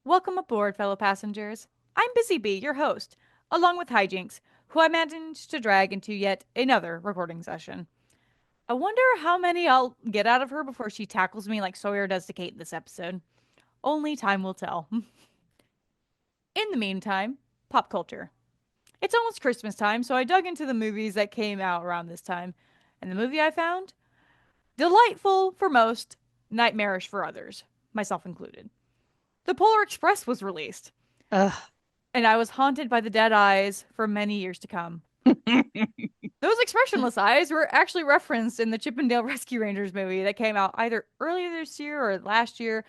Welcome aboard, fellow passengers. I'm BusyBee, your host, along with hijinx, who I managed to drag into yet another recording session. I wonder how many I'll get out of her before she tackles me like Sawyer does to Kate this episode. Only time will tell. In the meantime, pop culture. It's almost Christmas time, so I dug into the movies that came out around this time. And the movie I found? Delightful for most, nightmarish for others, myself included. The Polar Express was released, Ugh. and I was haunted by the dead eyes for many years to come. Those expressionless eyes were actually referenced in the Chippendale Rescue Rangers movie that came out either earlier this year or last year.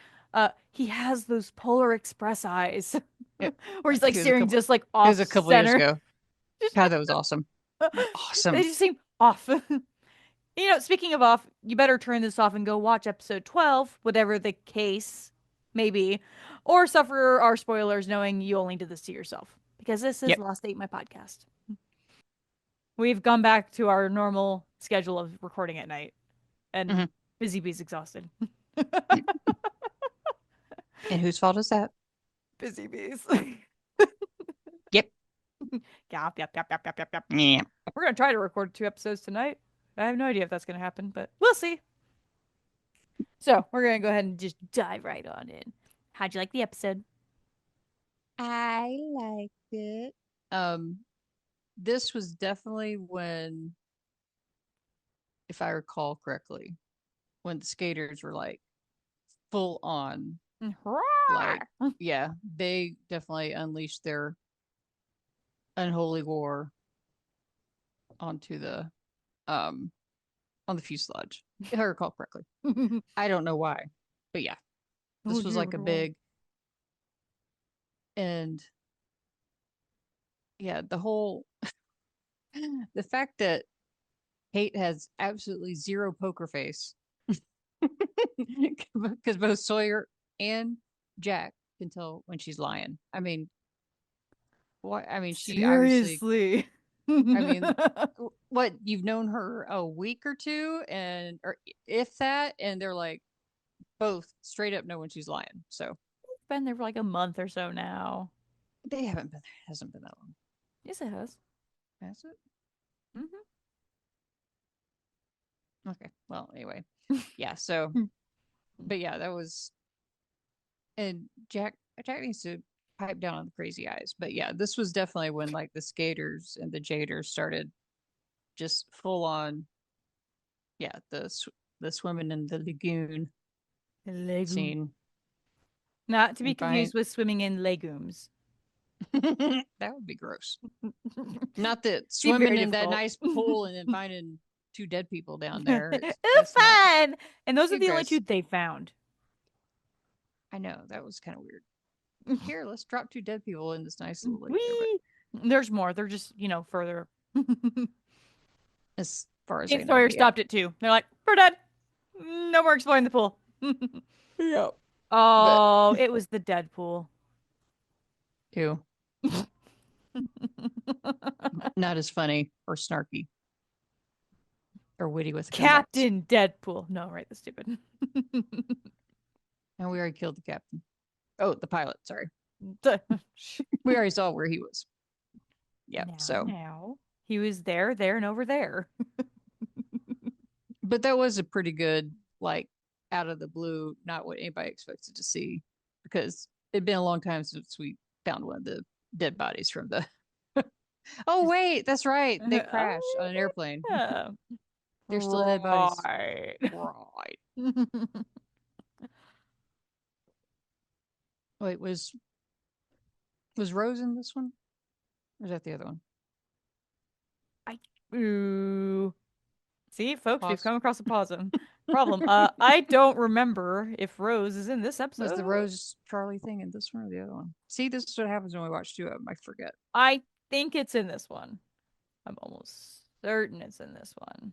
He has those Polar Express eyes, It, where he's like it was a staring couple. just like It off was a couple years center. ago. God, that was awesome. They Awesome. just seem off. Speaking of off, you better turn this off and go watch episode 12, whatever the case may be, or suffer our spoilers knowing you only did this to yourself. Because this is Yep. Lost Eight, my podcast. We've gone back to our normal schedule of recording at night, and hmm Busy Bee's exhausted. And whose fault is that? Busy Bees. Yep. Yep, yep, yep, yep, yep, yep, yep. Yeah. We're going to try to record 2 episodes tonight. I have no idea if that's going to happen, but we'll see. So, we're going to go ahead and just dive right on in. How'd you like the episode? I liked it. Um, this was definitely when, if I recall correctly, when the skaters were like full on, like, yeah, they definitely unleashed their unholy war onto the um on the fuselage, if I recall correctly. I don't know why, but yeah, Oh, this was dear. like a big and yeah, the whole the fact that Kate has absolutely zero poker face because both Sawyer and Jack can tell when she's lying. I mean, what? I mean, she obviously. Seriously. I mean, what you've known her a week or two, and or if that, and they're like both straight up know when she's lying. So Been there for like a month or so now. they haven't been. Hasn't been that long, Yes, it has. has it? Hmm. Okay. Well, anyway, yeah. So, but yeah, that was and Jack needs to pipe down on the crazy eyes. But yeah, this was definitely when like the skaters and the jaders started just full on. Yeah, the swimming in the lagoon Legume. scene Not to be and confused find with swimming in legumes. that would be gross. Not that Be swimming very in that difficult. nice pool and then finding two dead people down there. It was That's not fun. And those are too the only two gross. they found. I know that was kind of weird. Here, let's drop two dead people in this nice little lake there. But Wee. There's more. They're just, further. as far as I Kate know, Sawyer but yeah. stopped it too. They're like, we're done. No more exploring the pool. Yeah. But Oh, it was the Deadpool. ew, not as funny or snarky or witty with comebacks. Captain Deadpool. No, right, that's stupid. And we already killed the captain. Oh, the pilot. Sorry, Duh. we already saw where he was. Yeah. Now, So, now. He was there, there, and over there. but that was a pretty good, like, out of the blue, not what anybody expected to see, because it'd been a long time since we found one of the dead bodies from the. Oh Just, wait, that's right. They crashed on oh, an airplane. yeah. They're still dead bodies. Right. Right. Wait, was Rose in this one? Or is that the other one? I, ooh. See, folks, we've Pause. come across a problem. I don't remember if Rose is in this Was episode. the Rose Charlie thing in this one or the other one? See, this is what happens when we watch two of them. I forget. I think it's in this one. I'm almost certain it's in this one.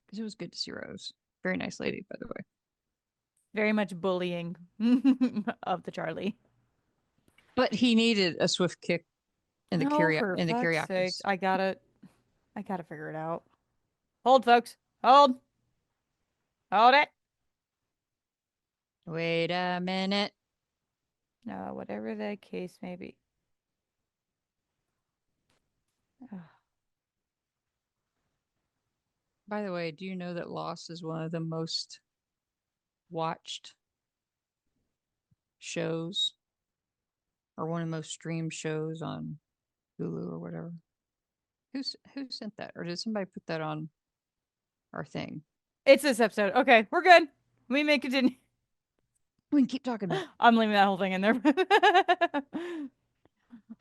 Because it was good to see Rose. Very nice lady, by the way. Very much bullying of the Charlie. But he needed a swift kick Oh, for in the fuck's sake. Kyriakis. I gotta figure it out. Hold, folks. Hold. Hold it. Wait a minute. Whatever the case may be. Ugh. By the way, do you know that Lost is one of the most watched shows or one of the most streamed shows on Hulu or whatever? Who sent that? Or did somebody put that on our thing? It's this episode. Okay, we're good. We may continue. We can keep talking about it. I'm leaving that whole thing in there.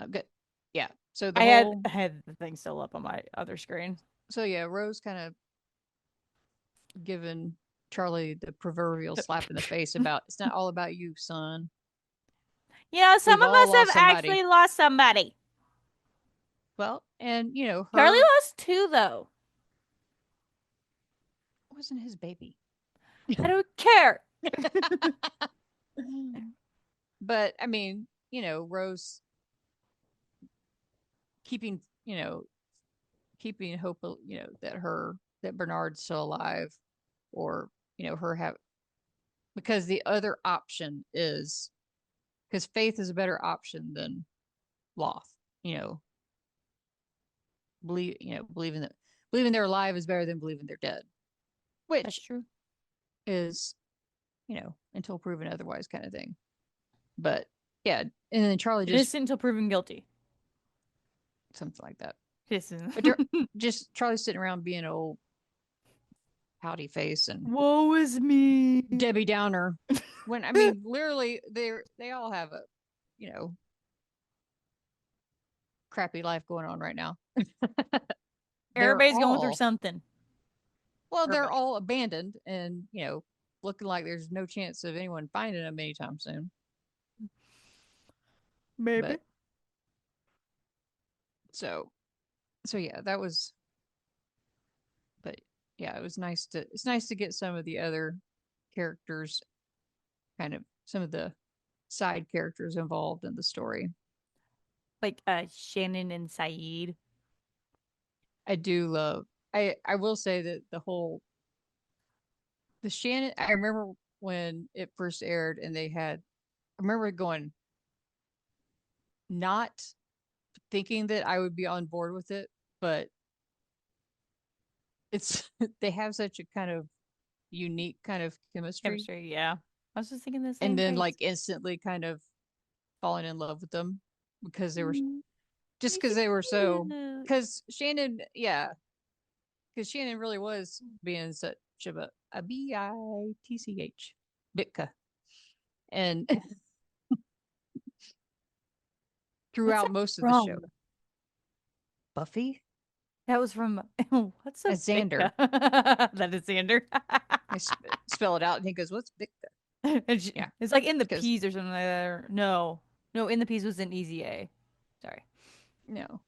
Good. Yeah. So the I had whole I had the thing still up on my other screen. so yeah, Rose kind of given Charlie the proverbial slap in the face about it's not all about you, son. Some We've of all us have lost somebody. actually lost somebody. Well, and Charlie her lost two, though. wasn't his baby. I don't care. But I mean, Rose keeping, keeping hope, that Bernard's still alive, or her have because the other option is because faith is a better option than Loth. You know, believing they're alive is better than believing they're dead, That's which true. is until proven otherwise kind of thing. But yeah, and then Charlie just Innocent until proven guilty. something like that. This is But just Charlie sitting around being an old pouty face and woe is me. Debbie Downer. When I mean, literally, they all have a you know crappy life going on right now. they're Everybody's going through all something. they're Everybody. all abandoned and looking like there's no chance of anyone finding them anytime soon. Maybe. But so yeah, that was. But yeah, it's nice to get some of the other characters, kind of some of the side characters involved in the story. Like Shannon and Saeed. I do love. I will say that the Shannon. I remember when it first aired, and they had. I remember going, not thinking that I would be on board with it, but it's they have such a kind of unique kind of chemistry, Chemistry, yeah. I was just thinking the and same then things. like instantly kind of falling in love with them because they were Mm, just me because they were so too. because Shannon, yeah, because Shannon really was being such a bitch bitka, and What's throughout that most of the show, from? Buffy That was from what's a as Xander, Bicka? That is Xander. I spell it out, and he goes, "What's bitka?" Yeah, It's like in the because peas or something like that. No, no, in the peas was an easy A. Sorry. no,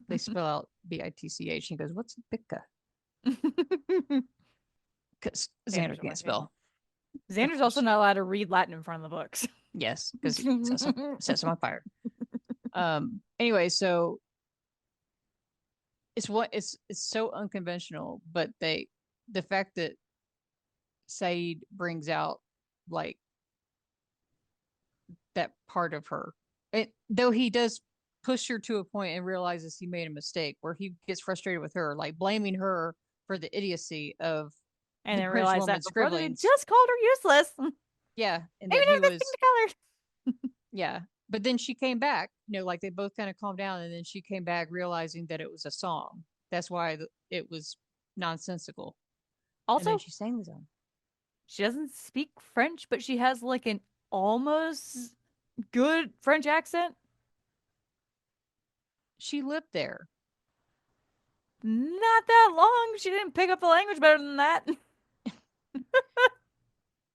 they spell out bitch. He goes, "What's bitka?" Because Xander Xander's can't my favorite. spell, of Xander's also course. not allowed to read Latin in front of the books. Yes, because he sets them on fire. Anyway, so it's so unconventional, but the fact that Saeed brings out like that part of her, though he does push her to a point and realizes he made a mistake, where he gets frustrated with her, like blaming her for the idiocy of And the then British realized that woman before they scribblings. just called her useless. Maybe Yeah, and that he never was, got yeah. But then she came back, like they both kind of calmed down, and then she came back realizing that it was a song. That's why it was nonsensical. And then Also, she sang the song. she doesn't speak French, but she has like an almost good French accent. She lived there. Not that long. She didn't pick up the language better than that.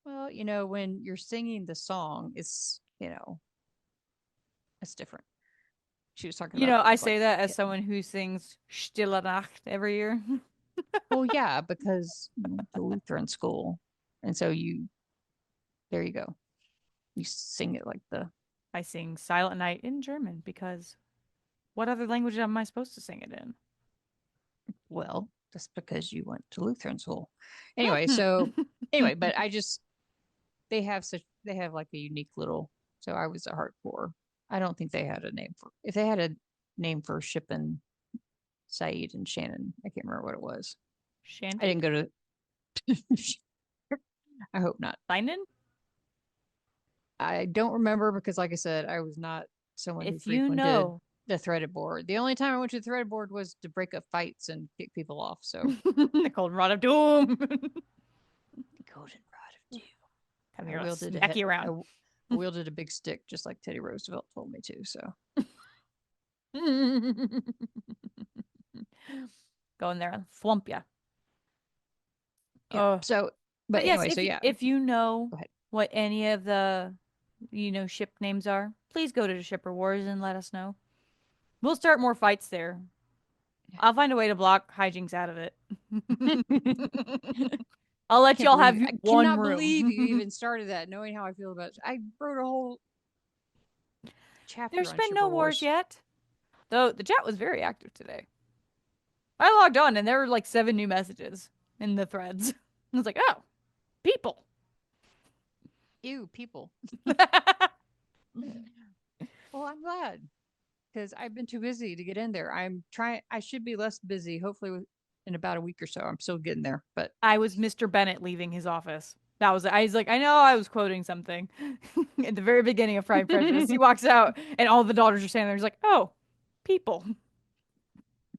Well, when you're singing the song, it's different. She was talking about I things like, say that as yeah. someone who sings Stille Nacht every year. Well, yeah, because you went to Lutheran school. And so there you go. You sing it like I sing Silent Night in German because what other language am I supposed to sing it in? well, just because you went to Lutheran school. Anyway, so, but they have like a unique little So I was a hardcore. I don't think they had a name for if they had a name for shipping Saeed and Shannon. I can't remember what it was. I Shandy? didn't go to. I hope not. Sinan? I don't remember because, like I said, I was not someone who If you frequented know. the threaded board. The only time I went to the threaded board was to break up fights and kick people off. So The golden rod of doom. the golden rod of doom. Come I here, let's wielded smack you I around. wielded a big stick just like Teddy Roosevelt told me to. So Go in there and thwump ya. yeah. Oh, So but but yes, anyway, so yeah. if you know Go ahead. what any of the ship names are, please go to Shipper Wars and let us know. We'll start more fights there. I'll find a way to block hijinks out of it. I'll let y'all have I one cannot believe you room. even started that, knowing how I feel about it. I wrote a whole chapter There's on been no Shipper wars Wars. yet. Though the chat was very active today. I logged on and there were like 7 new messages in the threads. I was like, oh, people. Ew, people. Well, I'm glad because I've been too busy to get in there. I'm trying. I should be less busy. Hopefully, in about a week or so. I'm still getting there, but I was Mr. Bennett leaving his office. That was it. I was like, I know I was quoting something at the very beginning of Pride and Prejudice. He walks out and all the daughters are standing there. He's like, oh, people.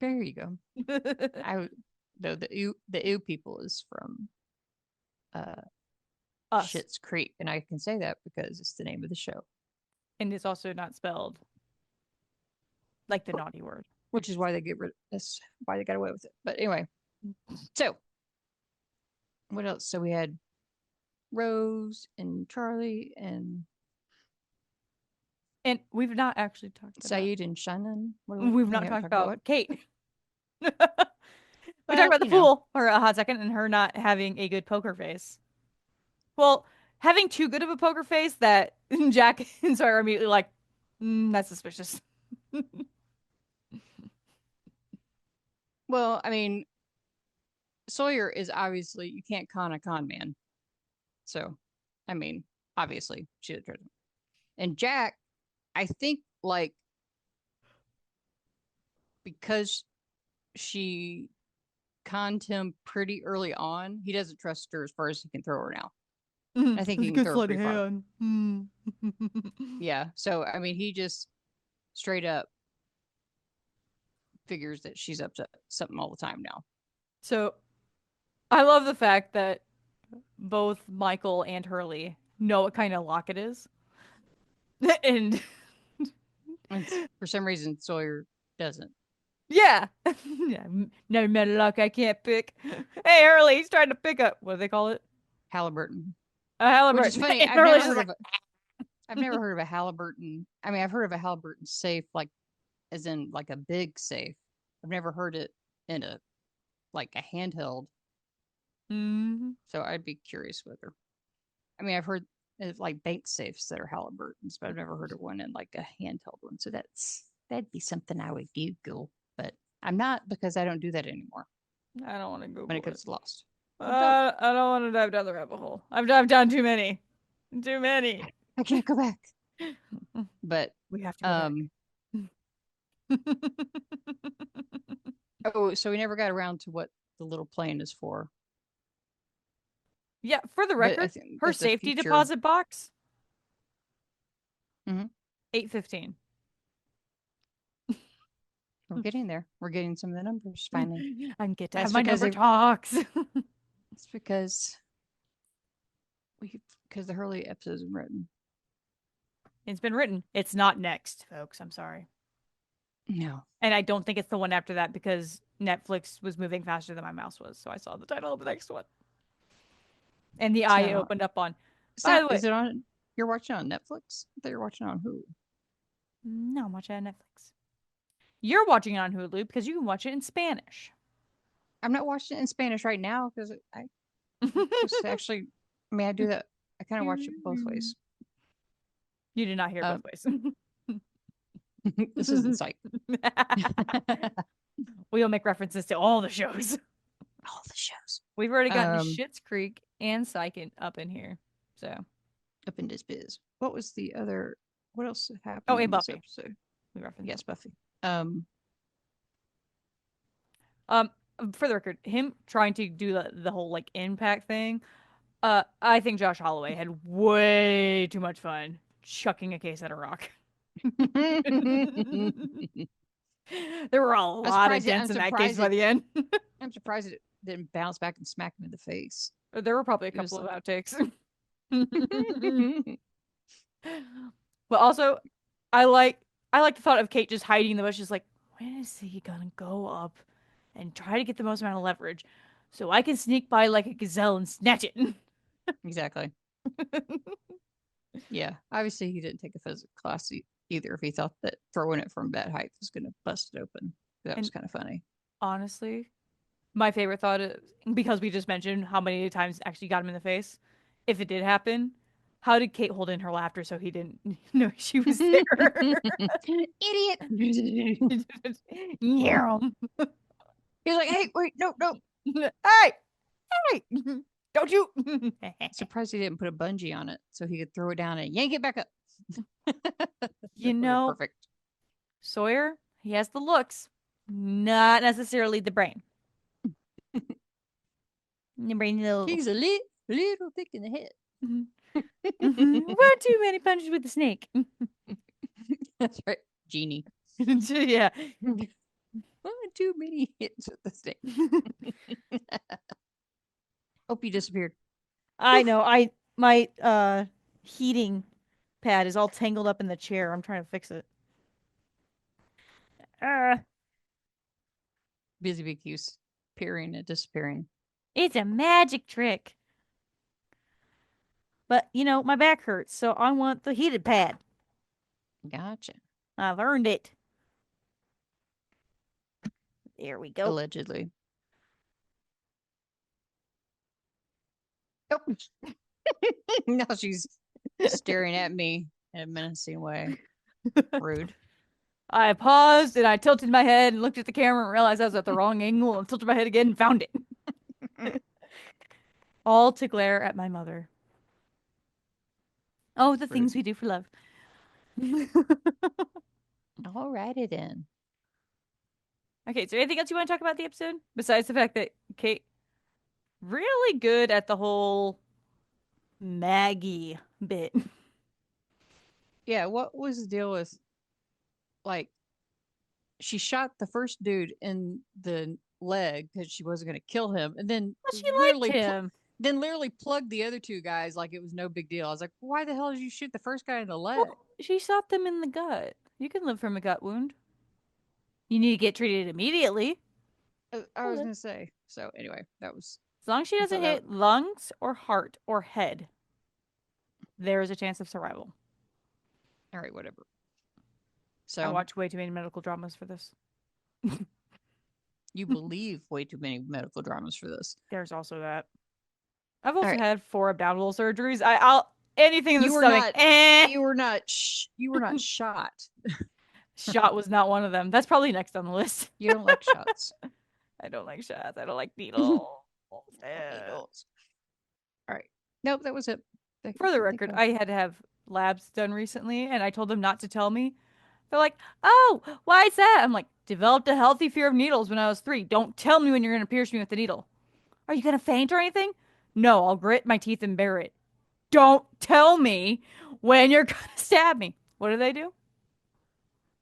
there you go. I though the ew people is from uh Us. Schitt's Creek, and I can say that because it's the name of the show, And it's also not spelled like the naughty word. which is why they get rid. That's why they got away with it. But anyway, so what else? So we had Rose and Charlie and And we've not actually talked about Saeed and Shannon. we've We not haven't talked talked about about what? Kate. We talked Well, about the fool for a hot second and her not having a good poker face. Well, having too good of a poker face that Jack and Sawyer are immediately like, that's suspicious. well, I mean, Sawyer is obviously you can't con a con man. So, I mean, obviously she's a treasure. And Jack, I think like because she conned him pretty early on, he doesn't trust her as far as he can throw her now. I think It's he a can good throw her sleight of pretty far. hand. Yeah. So I mean, he just straight up figures that she's up to something all the time now. So I love the fact that both Michael and Hurley know what kind of lock it is. And And for some reason, Sawyer doesn't. yeah. No matter luck I can't pick. Hey Hurley, he's trying to pick up what do they call it? Halliburton, A which is Halliburton. funny. And Hurley's just like I've never heard of a Halliburton. I mean, I've heard of a Halliburton safe, like as in like a big safe. I've never heard it in a like a handheld. So I'd be curious whether. I mean, I've heard like bank safes that are Halliburtons, but I've never heard of one in like a handheld one. So that'd be something I would Google, but I'm not because I don't do that anymore I don't want to when Google it it. gets lost. Well, don't. I don't want to dive down the rabbit hole. I've done too many. Too many. I can't go back. But We have to go back. um oh, so we never got around to what the little plane is for. Yeah, for the But I record, think her that's a safety future. deposit box, Mhm. 815. We're getting there. We're getting some of the numbers finally. I get to That's have my because number talks. it's because because the Hurley episodes are written. It's been written. It's not next, folks. I'm sorry. No. And I don't think it's the one after that because Netflix was moving faster than my mouse was. So I saw the title of the next one. And the It's eye not on. opened up on. It's By not. the way, Is it on? You're watching on Netflix? I thought you're watching on Hulu. no, I'm watching it on Netflix. You're watching it on Hulu because you can watch it in Spanish. I'm not watching it in Spanish right now because I just actually. I mean, I do that. I kind of watch it both ways. You did not hear Um, both ways. this isn't psych. We'll make references to all the shows. All the shows. We've already gotten Schitt's Creek and Psych up in here. So up in this biz. What was the other? What else Oh, happened and in this Buffy. episode? We referenced Yes, him. Buffy. Um, Um, for the record, him trying to do the whole like impact thing. I think Josh Holloway had way too much fun chucking a case at a rock. There were a I'm lot of surprised. dents in that case by the end. I'm surprised it didn't bounce back and smack him in the face. There were probably a It was couple of like, outtakes. But also, I like I like the thought of Kate just hiding in the bushes, like, when is he gonna go up and try to get the most amount of leverage so I can sneak by like a gazelle and snatch it? exactly. Yeah, obviously he didn't take a physics class either. If he thought that throwing it from that height was going to bust it open, that was And kind of funny. honestly, my favorite thought is because we just mentioned how many times it actually got him in the face. If it did happen, how did Kate hold in her laughter so he didn't know she was there? Idiot! Yeah. He was like, "Hey, wait, no, no!" Hey, hey, don't you? Surprised he didn't put a bungee on it so he could throw it down and yank it back up. You That would have been know, perfect. Sawyer, he has the looks, not necessarily the brain. The brain, little. He's a little thick in the head. Mhm. One too many punches with the snake. That's right, Genie. Yeah. One too many hits with the stick. Hope you disappeared. I Oof. know. My heating pad is all tangled up in the chair. I'm trying to fix it. Uh, Busy bee keeps appearing and disappearing. it's a magic trick. But my back hurts, so I want the heated pad. Gotcha. I've earned it. There we go. Allegedly. Oh, now she's staring at me in a menacing way. Rude. I paused and I tilted my head and looked at the camera and realized I was at the wrong angle and tilted my head again and found it. All to glare at my mother. Oh, the things Rude. we do for love. Alrighty then. Okay, is there anything else you want to talk about the episode? Besides the fact that Kate really good at the whole Maggie bit. Yeah, what was the deal with like she shot the first dude in the leg because she wasn't going to kill him, and Well, she liked him. then literally plugged the other two guys like it was no big deal. I was like, why the hell did you shoot the first guy in the leg? Well, she shot them in the gut. You can live from a gut wound. You need to get treated immediately. I was Okay. going to say. So anyway, that was. As long as she I doesn't thought that. hit lungs or heart or head, there is a chance of survival. All right, whatever. I So watch way too many medical dramas for this. you believe way too many medical dramas for this. There's also that. I've All also right, had 4 abdominal surgeries. I'll anything in the you were stomach. not. Eh. You were not shot. Shot was not one of them. That's probably next on the list. You don't like shots. I don't like shots. I don't like needles. Eh. Needles. All right. Nope, that was it. For the I think record, I I had to have labs done recently, and I told them not to tell me. They're like, "Oh, why is that?" I'm like, "Developed a healthy fear of needles when I was 3. Don't tell me when you're gonna pierce me with the needle. Are you gonna faint or anything? No, I'll grit my teeth and bear it. Don't tell me when you're gonna stab me." What do they do?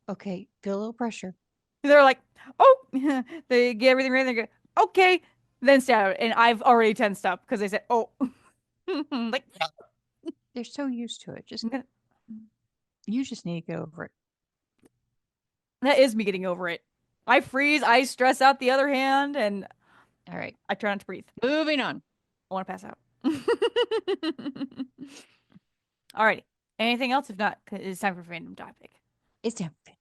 okay. Feel a little pressure. They're like, "Oh," they get everything ready. They go, "Okay," then stab it. And I've already tensed up because they said, "Oh," like, They're so used to it. I'm gonna, You just need to get over it. that is me getting over it. I freeze, I stress out the other hand, and All right. I try not to breathe. Moving on. I want to pass out. Alrighty. Anything else? If not, it's time for random topic. It's time for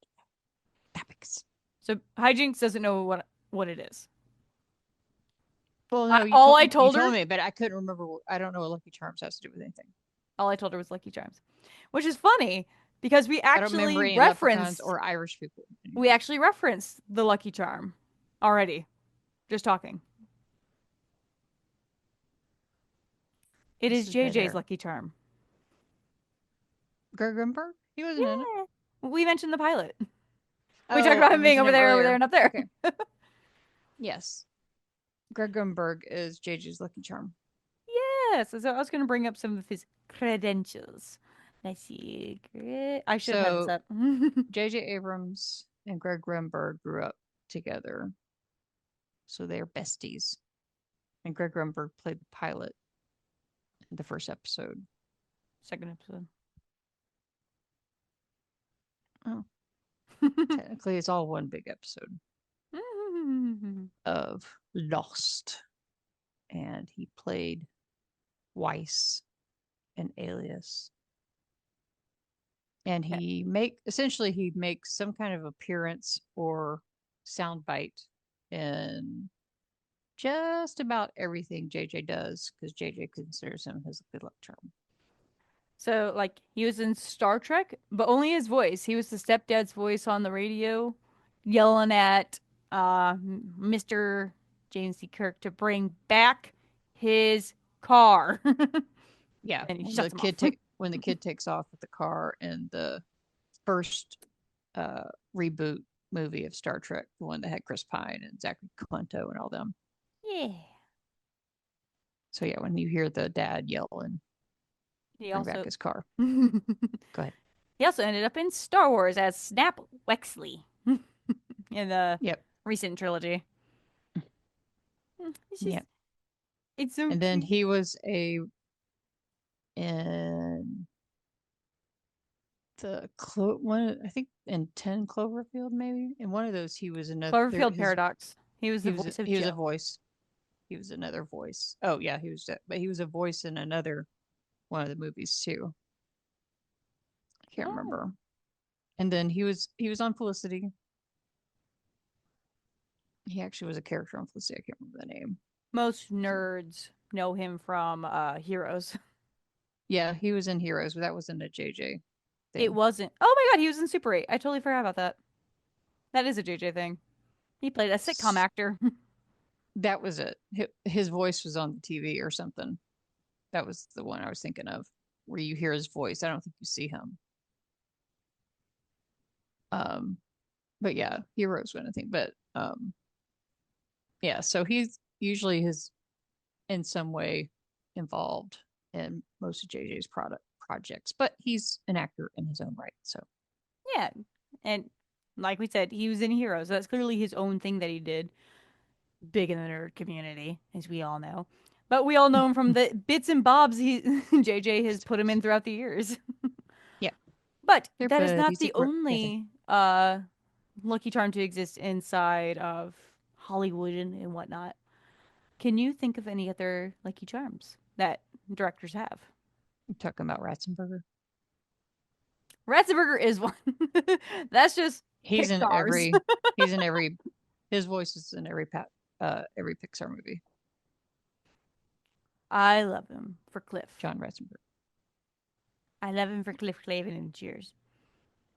topics. So hijinx doesn't know what it is. Well, no, All I you told told her, me, but I couldn't remember. I don't know what Lucky Charms has to do with anything. all I told her was Lucky Charms, which is funny because I don't remember any leprechauns or Irish people. we Anyway. actually referenced the Lucky Charm already. Just talking. It This is is where JJ's they're Lucky Charm. Greg Grunberg? He wasn't in it. Yeah. We mentioned the pilot. We talked Oh, about I him being mentioned him over there, earlier. and up there. Okay. Yes. Greg Grunberg is JJ's Lucky Charm. Yes. So I was going to bring up some of his credentials. Let's see. I should have had this So up. JJ Abrams and Greg Grunberg grew up together. So they're besties. And Greg Grunberg played the pilot in the first episode. Second episode. Oh, technically, it's all one big episode of Lost. And he played Weiss in Alias. And Okay. he makes some kind of appearance or soundbite in just about everything JJ does because JJ considers him his good luck charm. So, like, he was in Star Trek, but only his voice. He was the stepdad's voice on the radio, yelling at Mr. James C. Kirk to bring back his car. Yeah, And he shuts him off. when the kid takes off with the car in the first reboot movie of Star Trek, the one that had Chris Pine and Zachary Quinto and all them. Yeah. So yeah, when you hear the dad yell and He bring back also his car, go ahead. he also ended up in Star Wars as Snap Wexley in the Yep, recent trilogy. It's just yep. it's so And then cute. he was a in one, I think in 10 Cloverfield, maybe in one of those he was another Cloverfield his Paradox. He was the voice of he was a Joe. voice. He was another voice. Oh yeah, but he was a voice in another one of the movies too. I can't Oh. remember. And then he was on Felicity. He actually was a character on Felicity. I can't remember the name. Most nerds know him from Heroes. Yeah, he was in Heroes, but that wasn't a JJ It thing. wasn't. Oh my god, he was in Super 8. I totally forgot about that. That is a JJ thing. He played a sitcom actor. That was it. His voice was on the TV or something. That was the one I was thinking of, where you hear his voice. I don't think you see him. Um, but yeah, Heroes one I think. But yeah, so he's usually his in some way involved in most of JJ's projects, but he's an actor in his own right. So Yeah. And like we said, he was in Heroes. That's clearly his own thing that he did. Big in the nerd community, as we all know. But we all know him from the bits and bobs JJ has put him in throughout the years. yeah, But they're that is not buddies the together. only Lucky Charm to exist inside of Hollywood and whatnot. Can you think of any other Lucky Charms that directors have? I'm talking about Ratzenberger. Ratzenberger is one. That's just He's in Pixar's. every. He's in every. His voice is in every Pixar movie. I love him for Cliff. John Ratzenberger. I love him for Cliff Clavin and Cheers.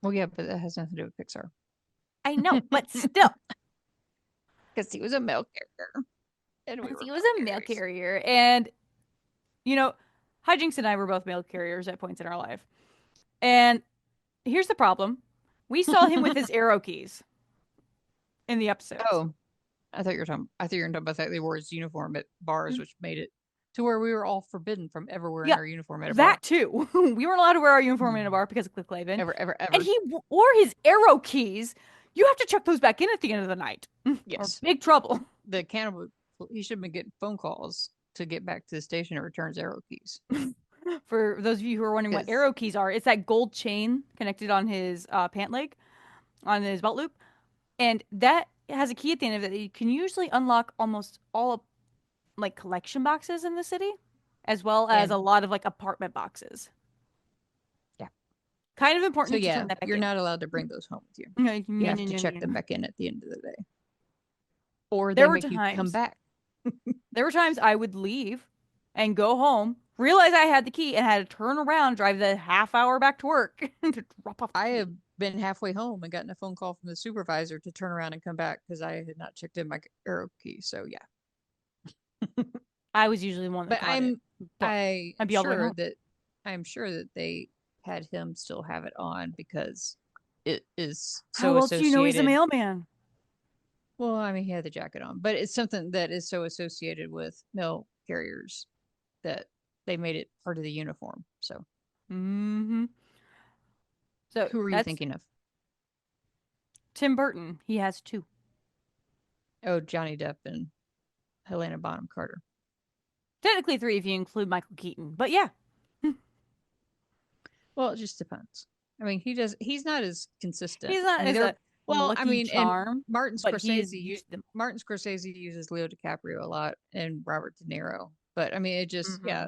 Well, yeah, but that has nothing to do with Pixar. I know, but still, Because he was a male character, and we were he was male a mail carriers. carrier, and you know, Hijinx and I were both mail carriers at points in our life. And here's the problem: we saw him with his arrow keys in the episodes. Oh, I thought you were talking about that they wore his uniform at bars, which made it to where we were all forbidden from ever wearing Yeah, our uniform at a bar. that too. We weren't allowed to wear our uniform in a bar because of Cliff Clavin, Ever, ever, and ever. he wore his arrow keys. You have to chuck those back in at the end of the night, or Yes. big trouble. The cannibal, he should have been getting phone calls to get back to the station and return his arrow keys. For those of you who are wondering what Because, arrow keys are, it's that gold chain connected on his pant leg, on his belt loop, and that has a key at the end of it that you can usually unlock almost all of, like collection boxes in the city, as well as a and lot of like apartment boxes. yeah. Kind of So, important to turn yeah, that back you're in. not allowed to bring those home with you. No, You no, have no, to no, check them no. back in at the end of the day. Or they There were make you come times, back. there were times I would leave and go home, realize I had the key, and had to turn around, drive the half hour back to work to drop off the I key. have been halfway home and gotten a phone call from the supervisor to turn around and come back because I had not checked in my arrow key. So, yeah. I was usually the one that But caught it, but I I'd am be all the way sure home. that I'm sure that they had him still have it on because it is so How else do you know he's a associated. mailman? Well, I mean, he had the jacket on, but it's something that is so associated with mail carriers that they made it part of the uniform. So, Mm-hmm. So who are you that's thinking of? Tim Burton. He has two. Oh, Johnny Depp and Helena Bonham Carter. Technically three if you include Michael Keaton. But yeah, Well, it just depends. I mean, he's not as consistent. he's I not mean, as they're a well, I Lucky mean, and Charm, Martin but he Scorsese has used them. Martin Scorsese uses Leo DiCaprio a lot and Robert De Niro. But I mean, it just Mm-hmm. yeah,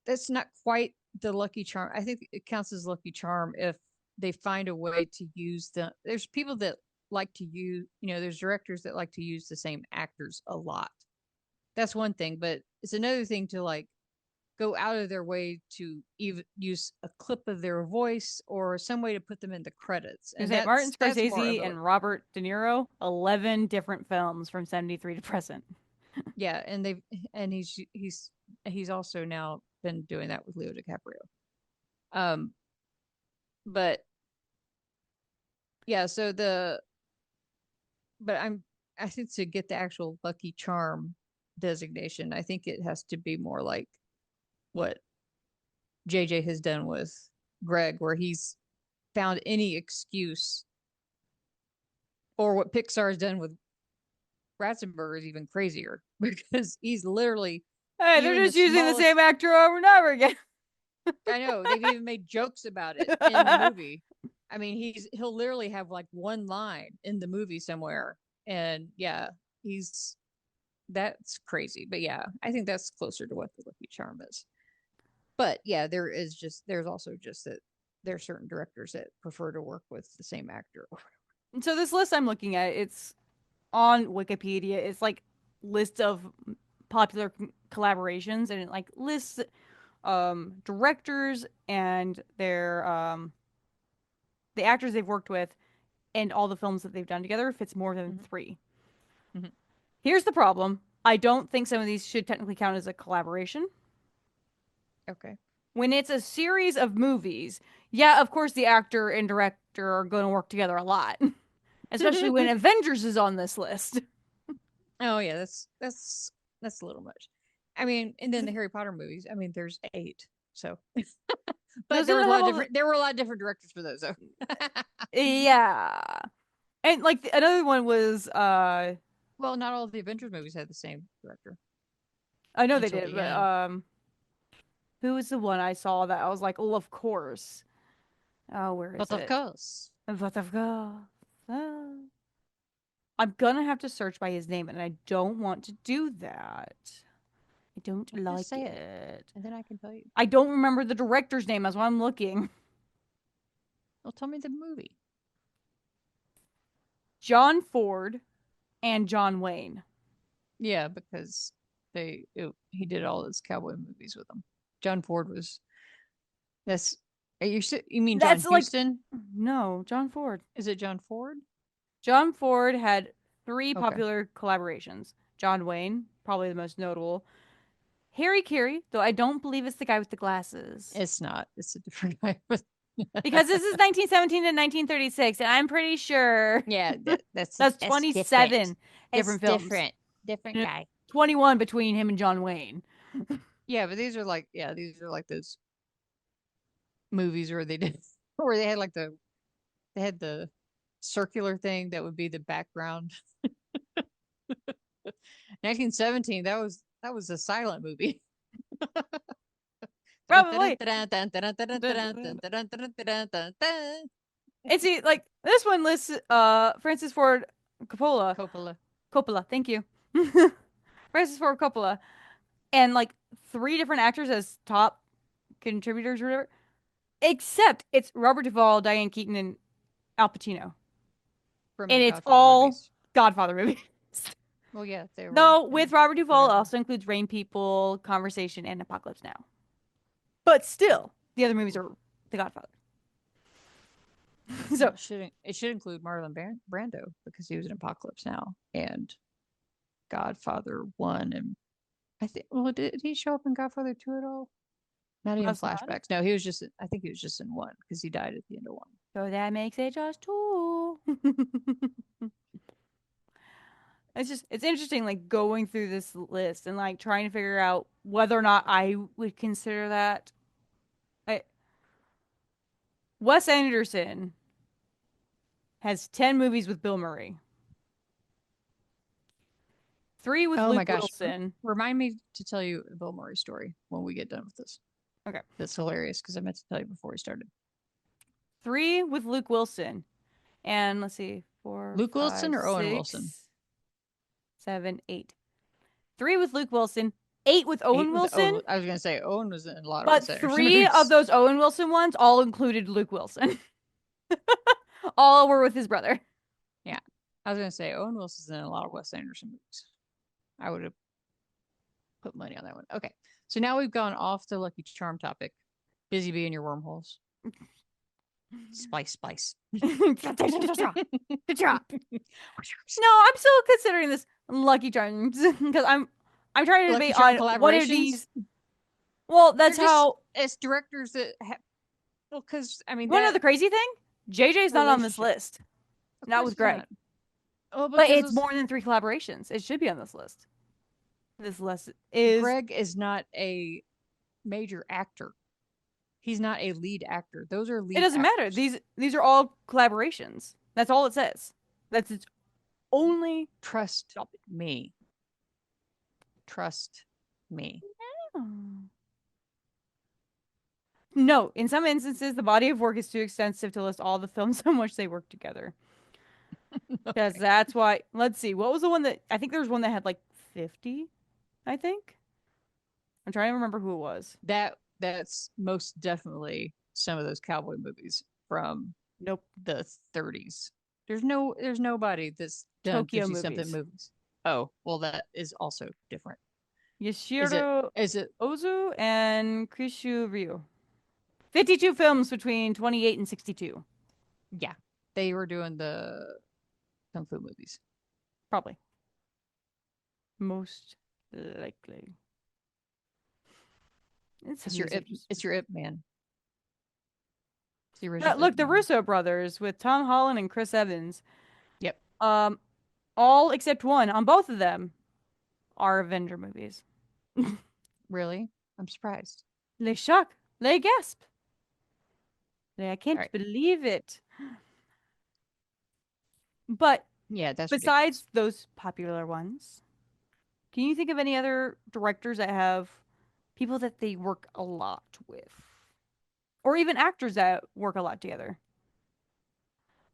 that's not quite the Lucky Charm. I think it counts as Lucky Charm if they find a way to use the. There's people that like to use, there's directors that like to use the same actors a lot. That's one thing, but it's another thing to like go out of their way to even use a clip of their voice or some way to put them in the credits. You And say Martin that's more of Scorsese a and Robert De Niro, 11 different films from 73 to present. yeah, and he's also now been doing that with Leo DiCaprio. Um but yeah, so the but I think to get the actual Lucky Charm designation, I think it has to be more like what JJ has done with Greg, where he's found any excuse, or what Pixar has done with Ratzenberger is even crazier because he's literally Hey, they're even the just using the same smallest. actor over and over again. I know they've even made jokes about it in the movie. I mean, he'll literally have like one line in the movie somewhere, and yeah, he's that's crazy. But yeah, I think that's closer to what the Lucky Charm is. But yeah, there's also just that there are certain directors that prefer to work with the same actor. So this list I'm looking at, it's on Wikipedia. It's like list of popular collaborations, and it like lists directors and their the actors they've worked with and all the films that they've done together if it's more than Mm-hmm. three. Mm-hmm. Here's the problem. I don't think some of these should technically count as a collaboration. Okay. When it's a series of movies, yeah, of course the actor and director are going to work together a lot, especially when Avengers is on this list. Oh yeah, that's a little much. I mean, and then the Harry Potter movies. I mean, there's 8, so but Those don't have all the there were a lot of different directors for those. So yeah. And like another one was well, not all of the Avengers movies had the same director I know they until did, the but end. who was the one I saw that I was like, oh, of course. Oh, where is But of it? course, But of course. I'm gonna have to search by his name, and I don't want to do that. I don't well, just like say it, it. and then I can tell you. I don't remember the director's name. That's why I'm looking. Well, tell me the movie. John Ford and John Wayne. Yeah, because he did all those cowboy movies with them. John Ford was that's you mean John That's like Huston? no, John Ford. Is it John Ford? John Ford had three Okay, popular collaborations. John Wayne, probably the most notable. Harry Carey, though I don't believe it's the guy with the glasses. it's not. It's a different guy. Because this is 1917 to 1936, and I'm pretty sure Yeah, that's that's different. 27 It's different films. different. Different And guy. 21 between him and John Wayne. Yeah, but these are like those movies where they did where they had like they had the circular thing that would be the background. 1917, that was a silent movie. Probably. And see, like this one lists Francis Ford Coppola. Coppola. Coppola, thank you. Francis Ford Coppola. And like three different actors as top contributors or whatever. Except it's Robert Duvall, Diane Keaton, and Al Pacino. From And the it's Godfather all movies. Godfather movies. Well, yeah, they were No, in with Robert Duvall together. also includes Rain People, Conversation, and Apocalypse Now. But still, the other movies are The Godfather. Well, So it should include Marlon Brando because he was in Apocalypse Now and Godfather 1 and I think well did he show up in Godfather 2 at all? Not even Must not. flashbacks. No, he was just. I think he was just in one because he died at the end of one. So that makes it just two. It's interesting like going through this list and like trying to figure out whether or not I would consider that. I, Wes Anderson has 10 movies with Bill Murray, 3 with Oh my Luke gosh! Wilson. Remind me to tell you a Bill Murray story when we get done with this. Okay. That's hilarious because I meant to tell you before we started. 3 with Luke Wilson. And let's see, four, Luke Wilson five, or Owen Wilson? six, 7, 8. 3 with Luke Wilson, 8 with Eight Owen with Wilson, Owen. I was gonna say Owen was in a lot of but Wes Anderson 3 of movies. those Owen Wilson ones all included Luke Wilson. All were with his brother. Yeah, I was gonna say Owen Wilson's in a lot of Wes Anderson movies. I would have put money on that one. Okay, so now we've gone off the Lucky Charm topic. Busy bee in your wormholes. Spice, spice. Good job. No, I'm still considering this Lucky Charms because I'm trying to Lucky debate Charm on one of collaborations. these. Well, They're that's just how. as directors that well, because I mean You want to know that the crazy thing? JJ's not on this relationship. list. Of Not course with he's Greg. not. Oh, But because it's those more than 3 collaborations. It should be on this list. This list is. Greg is not a major actor. He's not a lead actor. Those are It lead doesn't matter. actors. These are all collaborations. That's all it says. That's its only. Trust me. Trust me. No, in some instances, the body of work is too extensive to list all the films on which they worked together. Because Okay. that's why. Let's see. What was the one that I think there was one that had like 50? I think. I'm trying to remember who it was. That's most definitely some of those cowboy movies from Nope. the 30s. There's nobody that's done Tokyo 50 something movies. movies. Oh, well that is also different. Is it Yashiro is it Ozu and Krishu Ryu. 52 films between 28 and 62. yeah. They were doing the kung fu movies. Probably. Most likely. It's your it it's your it man. It's the original Look, it the man. Russo brothers with Tom Holland and Chris Evans. Yep. Um, all except one on both of them are Avenger movies. Really? I'm surprised. Les shock, les gasp. I All can't right. believe it. But Yeah, that's ridiculous. besides those popular ones, can you think of any other directors that have people that they work a lot with? Or even actors that work a lot together?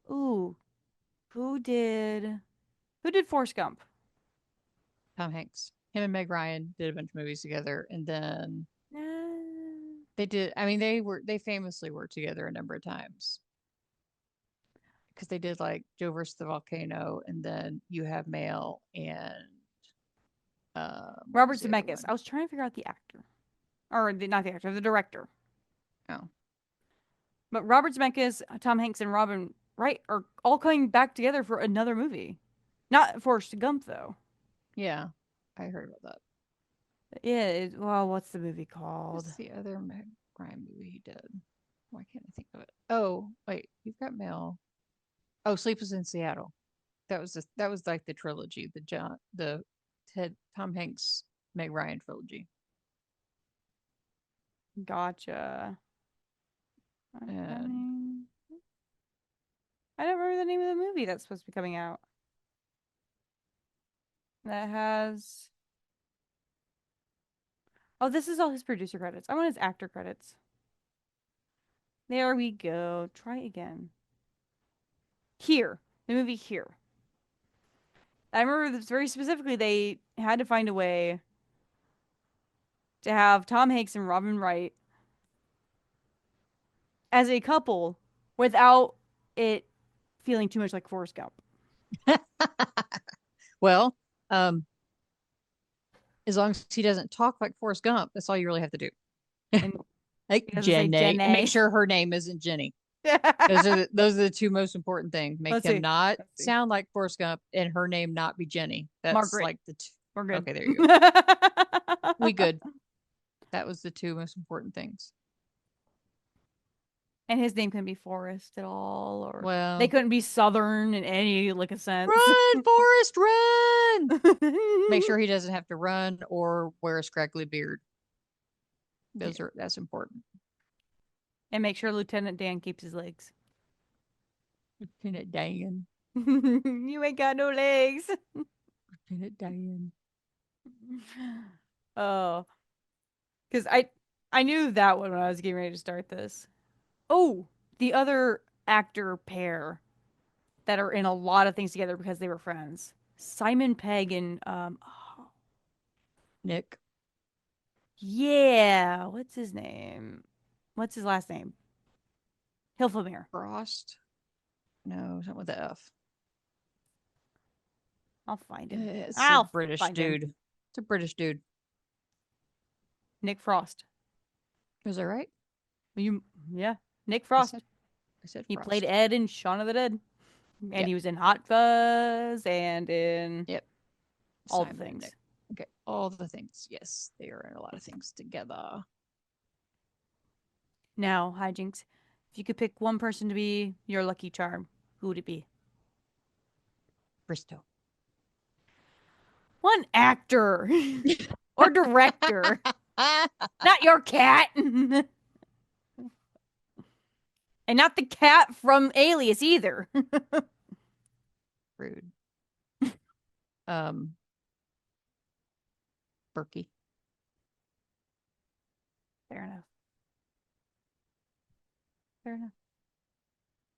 Ooh, who did Forrest Gump? Tom Hanks. Him and Meg Ryan did a bunch of movies together, and then Uh, they did. I mean, they famously worked together a number of times because they did like Joe versus the volcano, and then You Have Mail, and what Robert was the other Zemeckis. one? I was trying to figure out the actor. Or not the actor, the director. Oh, But Robert Zemeckis, Tom Hanks, and Robin Wright are all coming back together for another movie. Not Forrest Gump, though. yeah, I heard about that. Yeah, well, what's the movie called? What's the other Meg Ryan movie he did? Why can't I think of it? Oh, wait, You've Got Mail. Oh, Sleepless in Seattle. That was like the trilogy, the Ted Tom Hanks Meg Ryan trilogy. Gotcha. And I don't remember the name of the movie that's supposed to be coming out. That has. Oh, this is all his producer credits. I want his actor credits. There we go. Try again. Here. The movie Here. I remember this very specifically. They had to find a way to have Tom Hanks and Robin Wright as a couple without it feeling too much like Forrest Gump. well, um, as long as he doesn't talk like Forrest Gump, that's all you really have to do. And Like he doesn't say Jenny, make Jenny. sure her name isn't Jenny. Those are the two most important things. Make Let's him see. not Let's see. sound like Forrest Gump and her name not be Jenny. That's Margaret. like the two. We're good. Okay, there you go. We good. That was the two most important things. And his name couldn't be Forrest at all, or they Well, couldn't be Southern in any like a sense. run, Forrest, run! Make sure he doesn't have to run or wear a scraggly beard. Yeah. That's important. And make sure Lieutenant Dan keeps his legs. Lieutenant Dan. You ain't got no legs. Lieutenant Dan. Oh, because I knew that one when I was getting ready to start this. Oh, the other actor pair that are in a lot of things together because they were friends. Simon Pegg and oh, Nick. yeah, what's his name? What's his last name? Hilfamir. Frost. No, something with the F. I'll find him. It's a I'll British find him. dude. It's a British dude. Nick Frost. Is that right? You yeah, Nick I Frost. said I said He played Frost. Ed in Shaun of the Dead, and Yep. he was in Hot Fuzz and in Yep. all the Simon and things. Nick. Okay. All the things. Yes. They are in a lot of things together. Now, hijinks. If you could pick one person to be your lucky charm, who would it be? Bristow. One actor or director, not your cat, and not the cat from Alias either. Rude. Um Berkey. Fair enough. Fair enough.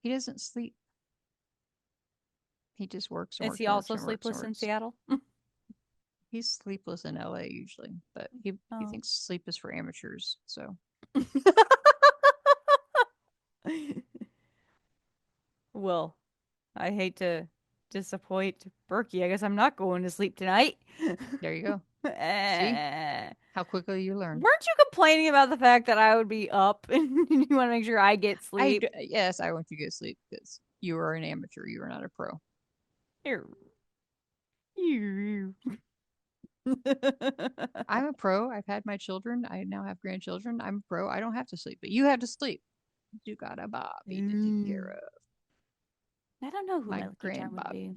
He doesn't sleep. He just works and Is works he and works also and works and sleepless in works. Seattle? He's sleepless in LA usually, but he Oh. thinks sleep is for amateurs. So Well, I hate to disappoint Berkey. I guess I'm not going to sleep tonight. there you go. See Eh. how quickly you learn. Weren't you complaining about the fact that I would be up and you want to make sure I get sleep? Yes, I want you to get sleep because you are an amateur. You are not a pro. I'm a pro. I've had my children. I now have grandchildren. I'm a pro. I don't have to sleep, but you have to sleep. You got a Bobby to take care of. I don't know who My my lucky charm grand would be. Bobby.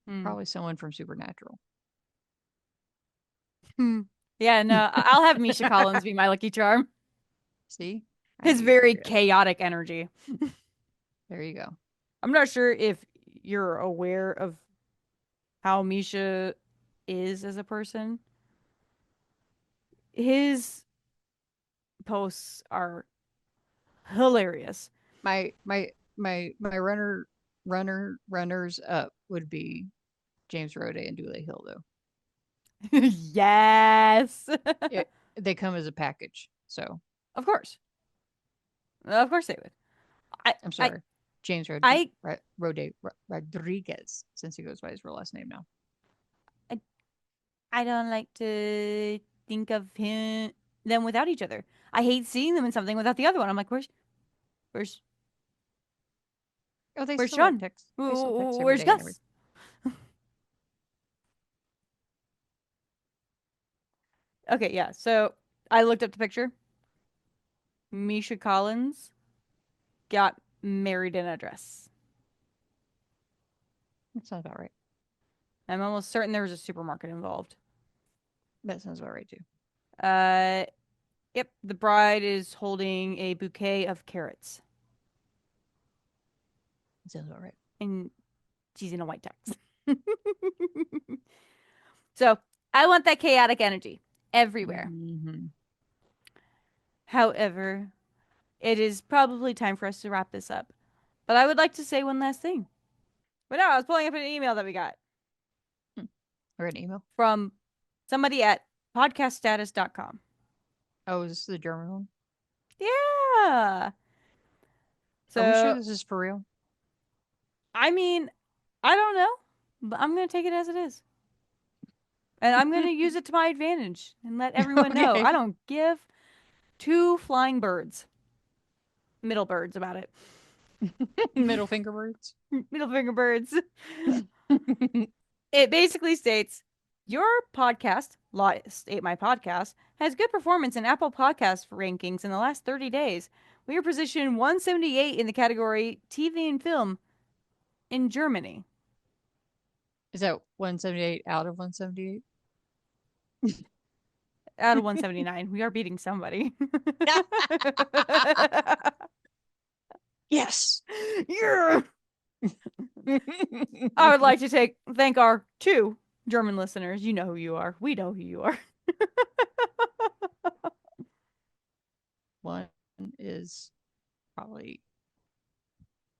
Hmm. Probably someone from Supernatural. Hmm. Yeah, no, I'll have Misha Collins be my lucky charm. See, I His knew you'd very figure it out. chaotic energy. There you go. I'm not sure if you're aware of how Misha is as a person. His posts are hilarious. My runners up would be James Rode and Dule Hill though. Yes. It, they come as a package. So Of course. Of course they would. I I'm I sorry. James I Rodriguez, since he goes by his real last name now. I, I don't like to think of them without each other. I hate seeing them in something without the other one. I'm like, where's Oh, they where's still like Sean? text. They still text every Where's day and everything. Gus? Okay, yeah. So I looked up the picture. Misha Collins got married in a dress. That sounds about right. I'm almost certain there was a supermarket involved. That sounds about right too. Uh, yep. The bride is holding a bouquet of carrots, That sounds about right. and she's in a white tux. So I want that chaotic energy everywhere. Mm-hmm. However, it is probably time for us to wrap this up. But I would like to say one last thing. But no, I was pulling up an email that we got Or an email. from somebody at podcaststatus.com. Oh, is this the German one? Yeah. Are we sure So, this is for real? I mean, I don't know, but I'm going to take it as it is. And I'm going to use it to my advantage and let everyone know Okay. I don't give two flying birds, middle birds about it. Middle finger words. Middle finger birds. It basically states your podcast Lost Ate My Podcast, has good performance in Apple Podcast rankings in the last 30 days. We are positioned 178 in the category TV and film in Germany. Is that 178 out of 178? Out of 179. We are beating somebody. Yes. Yeah. I would like to thank our two German listeners. You know who you are. We know who you are. One is probably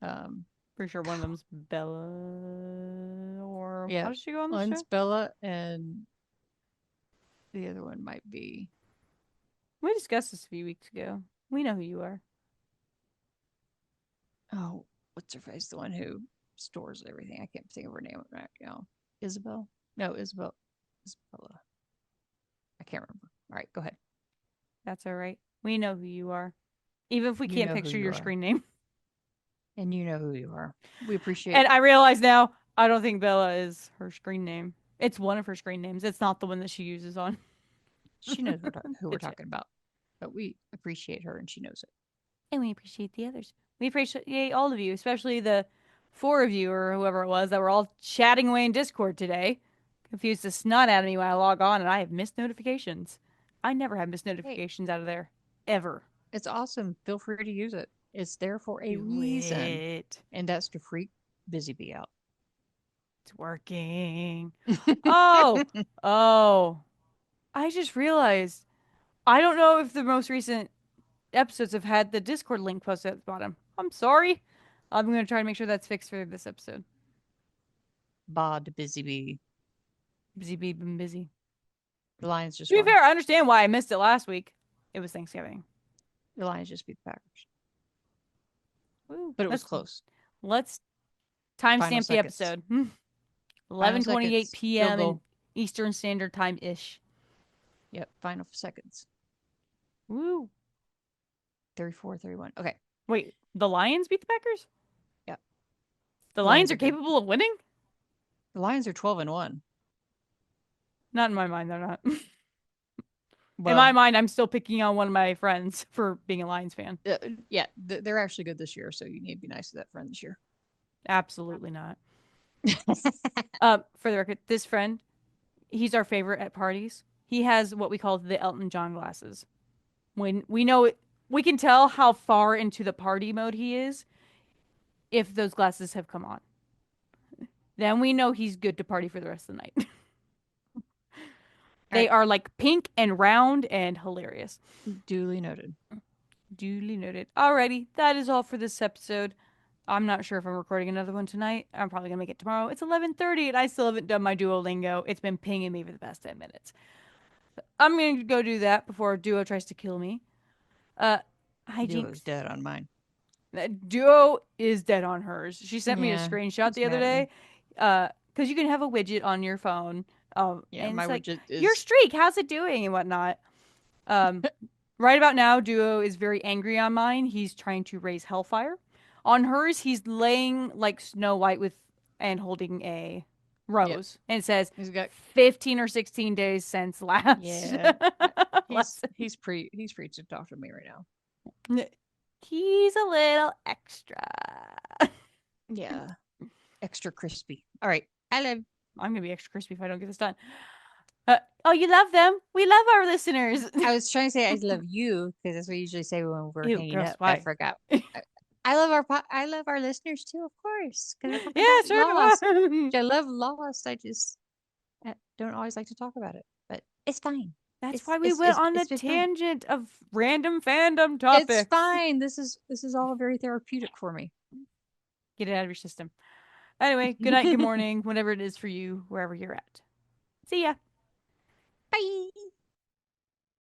um Pretty sure one of them's Bella, or how yeah, does she go on the one's show? Bella and the other one might be We discussed this a few weeks ago. We know who you are. oh, what's her face? The one who stores everything. I can't think of her name right now. Isabel? No, Isabella. I can't remember. All right, go ahead. That's all right. We know who you are. Even if we You can't know who picture you your are. screen name. And you know who you are. We And appreciate I realize now, I don't think Bella is her screen name. It's one of her screen names. It's not the one that she uses on she knows who we're the chat. talking about. But we appreciate her and she knows it. And we appreciate the others. We appreciate all of you, especially the four of you or whoever it was that were all chatting away in Discord today. Confused the snot out of me when I log on and I have missed notifications. I never have missed Hey, notifications out of there. Ever. it's awesome. Feel free to use it. It's there for a Do reason. it. And that's to freak BusyBee out. It's working. Oh, oh. I just realized. I don't know if the most recent episodes have had the Discord link posted at the bottom. I'm sorry. I'm going to try to make sure that's fixed for this episode. Bod BusyBee. Busy bee, been busy. The Lions To just be won. fair, I understand why I missed it last week. It was Thanksgiving. The Lions just beat the Packers. Woo. But it was close. Let's Final timestamp the seconds. episode. Final 11:28 seconds. Field p.m. in goal. Eastern Standard Time ish. Yep. Final seconds. Woo. 34, 31. Okay. Wait, the Lions beat the Packers? Yep. The The Lions Lions are are good. capable of winning? The Lions are 12-1. Not in my mind, they're not. In my Well, mind, I'm still picking on one of my friends for being a Lions fan. yeah, they're actually good this year, so you need to be nice to that friend this year. Absolutely not. For the record, this friend, he's our favorite at parties. He has what we call the Elton John glasses. When we know it, we can tell how far into the party mode he is if those glasses have come on. Then we know he's good to party for the rest of the night. All They right. are like pink and round and hilarious. Duly noted. Duly noted. Alrighty, that is all for this episode. I'm not sure if I'm recording another one tonight. I'm probably gonna make it tomorrow. It's 11:30 and I still haven't done my Duolingo. It's been pinging me for the past 10 minutes. I'm gonna go do that before Duo tries to kill me. Uh, Duo's hijinx. dead on mine. Duo is dead on hers. She sent me a Yeah, screenshot he's the other mad at me. day. Because you can have a widget on your phone. Yeah, And my it's like, widget your is. streak, how's it doing and whatnot. Um, right about now, Duo is very angry on mine. He's trying to raise Hellfire. On hers, he's laying like Snow White with and holding a Yep. rose. And it says He's got. 15 or 16 days since last. Yeah. last. He's free to talk to me right now. He's a little extra. Yeah. Extra crispy. All right. I love. I'm gonna be extra crispy if I don't get this done. Oh, you love them? We love our listeners. I was trying to say I love you because that's what we usually say when we're Ew, hanging gross. up. I Why? forgot. I love our listeners too, of course, because we're talking Yeah, about sure. Lost. Come on. I love Lost. I just don't always like to talk about it, but it's fine. That's It's why we it's went it's on the it's been fine. tangent of random fandom It's topics. fine. This is all very therapeutic for me. Get it out of your system. Anyway, good night, good morning, whatever it is for you, wherever you're at. See ya. Bye.